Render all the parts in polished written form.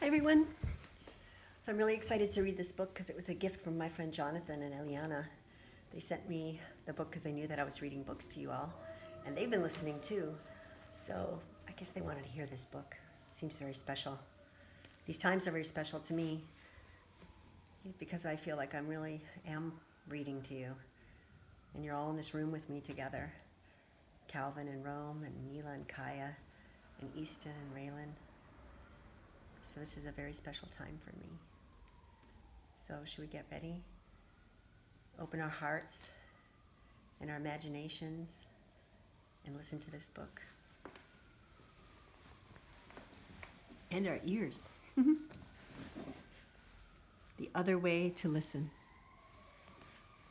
Hi everyone. So I'm really excited to read this book because it was a gift from my friend Jonathan and Eliana. They sent me the book because they knew that I was reading books to you all, and they've been listening too. So I guess they wanted to hear this book. It seems very special. These times are very special to me because I feel like I really am reading to you, and you're all in this room with me together. Calvin and Rome and Mila and Kaya and Easton and Raylan. So this is a very special time for me. So should we get ready? Open our hearts and our imaginations and listen to this book. And our ears. The Other Way to Listen.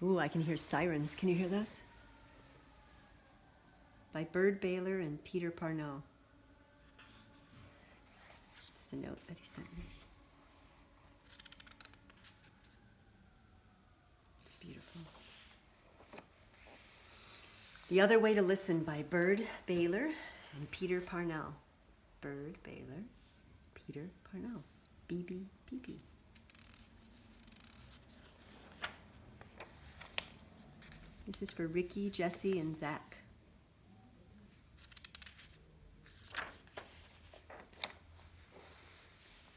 Ooh, I can hear sirens. Can you hear those? By Bird Baylor and Peter Parnell. It's the note that he sent me. It's beautiful. The Other Way to Listen by Bird Baylor and Peter Parnell. Bird Baylor, Peter Parnell. BBPP. This is for Ricky, Jesse, and Zach.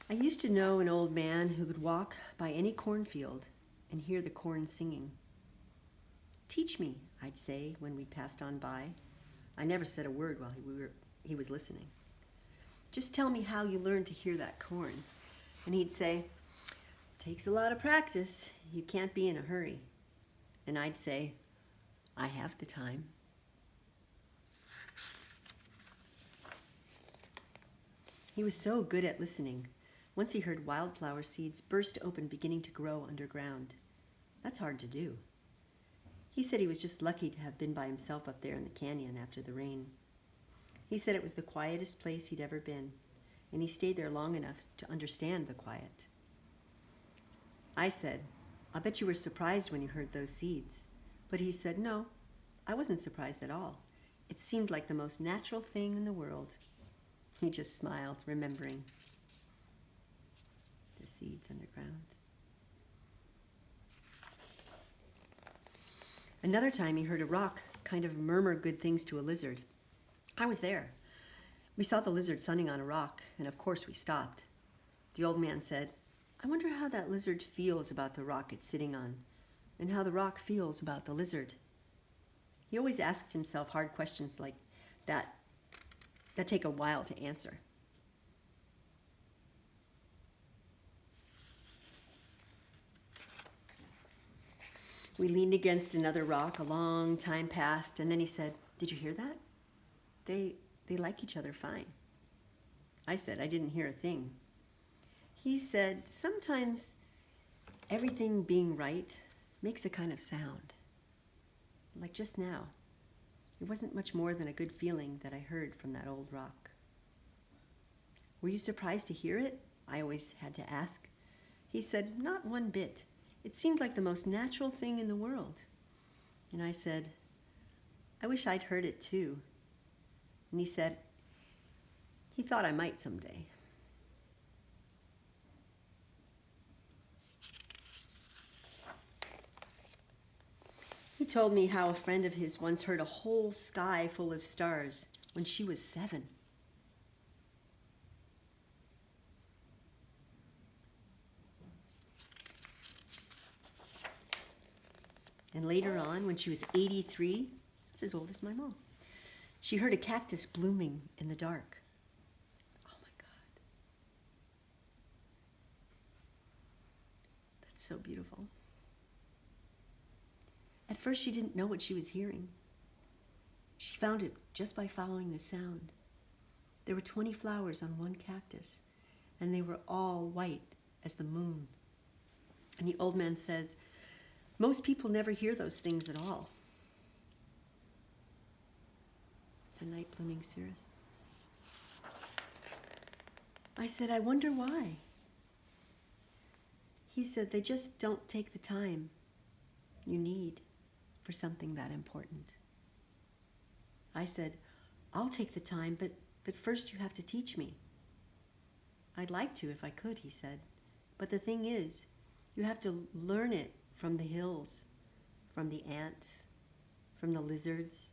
I used to know an old man who could walk by any cornfield and hear the corn singing. "Teach me," I'd say when we passed on by. I never said a word while he was listening. "Just tell me how you learned to hear that corn." And he'd say, "Takes a lot of practice. You can't be in a hurry." And I'd say, "I have the time." He was so good at listening. Once he heard wildflower seeds burst open, beginning to grow underground. That's hard to do. He said he was just lucky to have been by himself up there in the canyon after the rain. He said it was the quietest place he'd ever been, and he stayed there long enough to understand the quiet. I said, "I'll bet you were surprised when you heard those seeds." But he said, "No, I wasn't surprised at all. It seemed like the most natural thing in the world." He just smiled, remembering the seeds underground. Another time he heard a rock kind of murmur good things to a lizard. I was there. We saw the lizard sunning on a rock, and of course we stopped. The old man said, "I wonder how that lizard feels about the rock it's sitting on, and how the rock feels about the lizard." He always asked himself hard questions like that take a while to answer. We leaned against another rock. A long time passed, and then he said, "Did you hear that? They like each other fine." I said, "I didn't hear a thing." He said, "Sometimes everything being right makes a kind of sound. Like just now. It wasn't much more than a good feeling that I heard from that old rock." "Were you surprised to hear it?" I always had to ask. He said, "Not one bit. It seemed like the most natural thing in the world." And I said, "I wish I'd heard it too." And he said, he thought I might someday. He told me how a friend of his once heard a whole sky full of stars when she was 7. And later on, when she was 83, that's as old as my mom, she heard a cactus blooming in the dark. Oh my God. That's so beautiful. At first, she didn't know what she was hearing. She found it just by following the sound. There were 20 flowers on one cactus, and they were all white as the moon. And the old man says, most people never hear those things at all. The night blooming cirrus. I said, "I wonder why." He said, "They just don't take the time you need for something that important." I said, "I'll take the time, but first you have to teach me." I'd like to if I could, he said. But the thing is, you have to learn it from the hills, from the ants, from the lizards,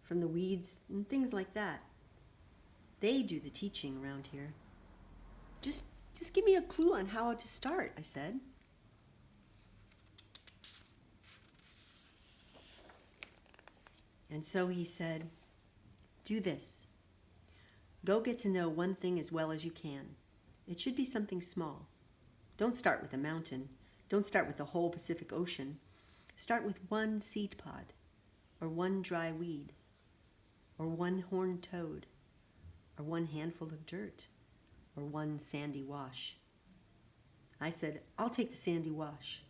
from the weeds, and things like that. They do the teaching around here. Just give me a clue on how to start, I said. And so he said, do this. Go get to know one thing as well as you can. It should be something small. Don't start with a mountain. Don't start with the whole Pacific Ocean. Start with one seed pod, or one dry weed, or one horned toad, or one handful of dirt, or one sandy wash. I said, I'll take the sandy wash.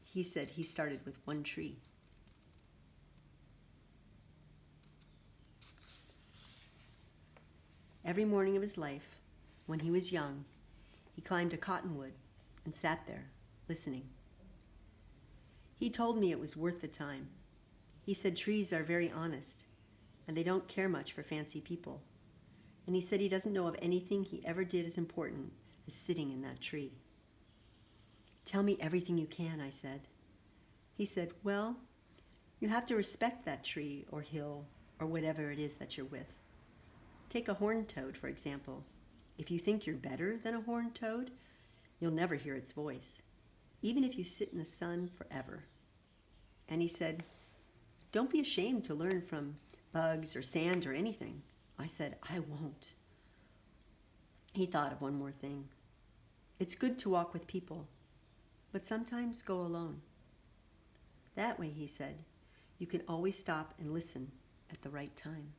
He said he started with one tree. Every morning of his life, when he was young, he climbed a cottonwood and sat there, listening. He told me it was worth the time. He said trees are very honest, and they don't care much for fancy people. And he said he doesn't know of anything he ever did as important as sitting in that tree. Tell me everything you can, I said. He said, well, you have to respect that tree or hill or whatever it is that you're with. Take a horned toad, for example. If you think you're better than a horned toad, you'll never hear its voice, even if you sit in the sun forever. And he said, don't be ashamed to learn from bugs or sand or anything. I said, I won't. He thought of one more thing. It's good to walk with people, but sometimes go alone. That way, he said, you can always stop and listen at the right time.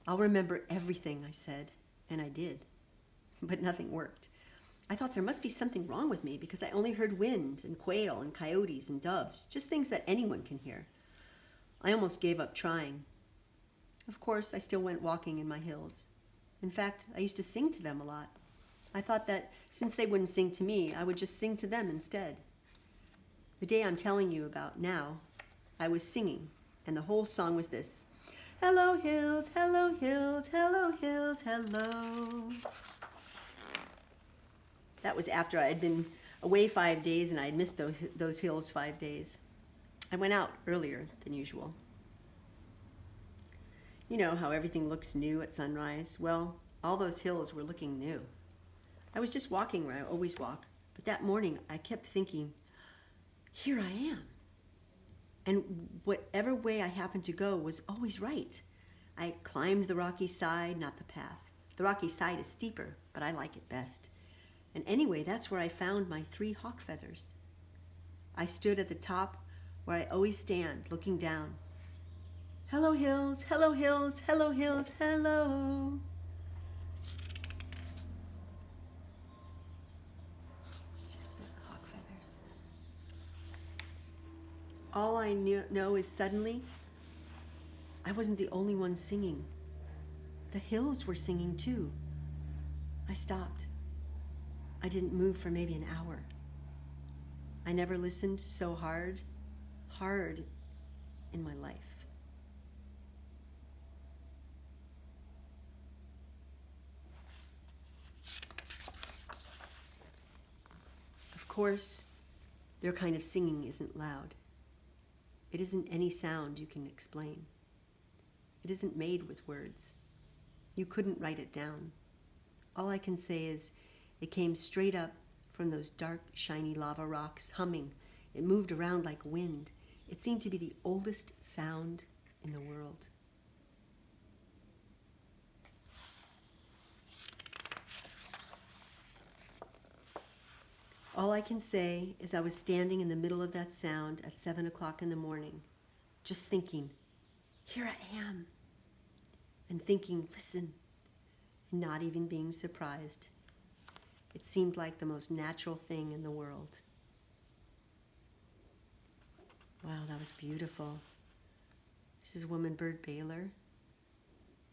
I'll remember everything, I said, and I did, but nothing worked. I thought there must be something wrong with me because I only heard wind and quail and coyotes and doves, just things that anyone can hear. I almost gave up trying. Of course, I still went walking in my hills. In fact, I used to sing to them a lot. I thought that since they wouldn't sing to me, I would just sing to them instead. The day I'm telling you about now, I was singing, and the whole song was this. Hello hills, hello hills, hello hills, hello. That was after I had been away 5 days and I had missed those hills 5 days. I went out earlier than usual. You know how everything looks new at sunrise? Well, all those hills were looking new. I was just walking where I always walk, but that morning I kept thinking, here I am. And whatever way I happened to go was always right. I climbed the rocky side, not the path. The rocky side is steeper, but I like it best. And anyway, that's where I found my 3 hawk feathers. I stood at the top where I always stand, looking down. Hello hills, hello hills, hello hills, hello. Hawk feathers. All I know is suddenly, I wasn't the only one singing. The hills were singing too. I stopped. I didn't move for maybe an hour. I never listened so hard in my life. Of course, their kind of singing isn't loud. It isn't any sound you can explain. It isn't made with words. You couldn't write it down. All I can say is it came straight up from those dark, shiny lava rocks, humming. It moved around like wind. It seemed to be the oldest sound in the world. All I can say is I was standing in the middle of that sound at 7 o'clock in the morning, just thinking, here I am, and thinking, listen, and not even being surprised. It seemed like the most natural thing in the world. Wow, that was beautiful. This is woman Bird Baylor.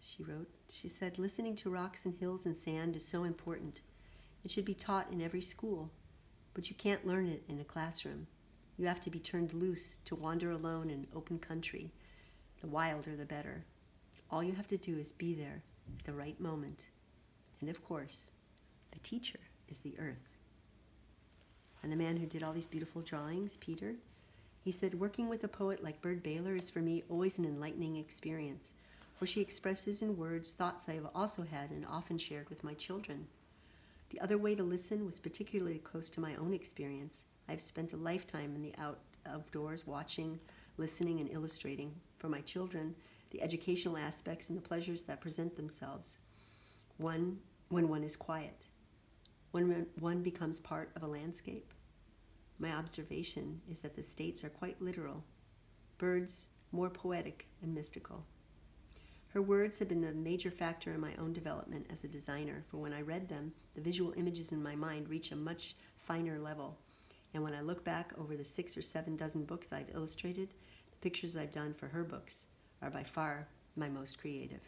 She wrote, she said, listening to rocks and hills and sand is so important. It should be taught in every school, but you can't learn it in a classroom. You have to be turned loose to wander alone in open country. The wilder the better. All you have to do is be there at the right moment. And of course, the teacher is the earth. And the man who did all these beautiful drawings, Peter, he said, working with a poet like Bird Baylor is for me always an enlightening experience, for she expresses in words thoughts I have also had and often shared with my children. The other way to listen was particularly close to my own experience. I've spent a lifetime in the outdoors watching, listening, and illustrating for my children the educational aspects and the pleasures that present themselves when one is quiet, when one becomes part of a landscape. My observation is that the states are quite literal, birds more poetic and mystical. Her words have been the major factor in my own development as a designer, for when I read them, the visual images in my mind reach a much finer level. And when I look back over the 6 or 7 dozen books I've illustrated, the pictures I've done for her books are by far my most creative.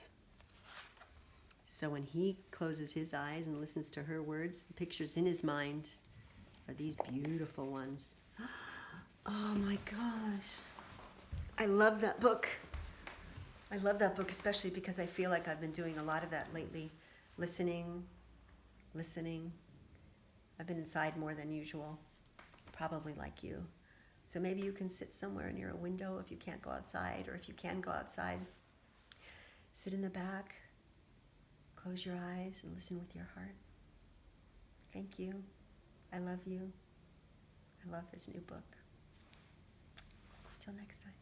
So when he closes his eyes and listens to her words, the pictures in his mind are these beautiful ones. Oh my gosh. I love that book. I love that book, especially because I feel like I've been doing a lot of that lately. Listening. I've been inside more than usual, probably like you. So maybe you can sit somewhere near a window if you can't go outside, or if you can go outside, sit in the back, close your eyes and listen with your heart. Thank you. I love you. I love this new book. Till next time.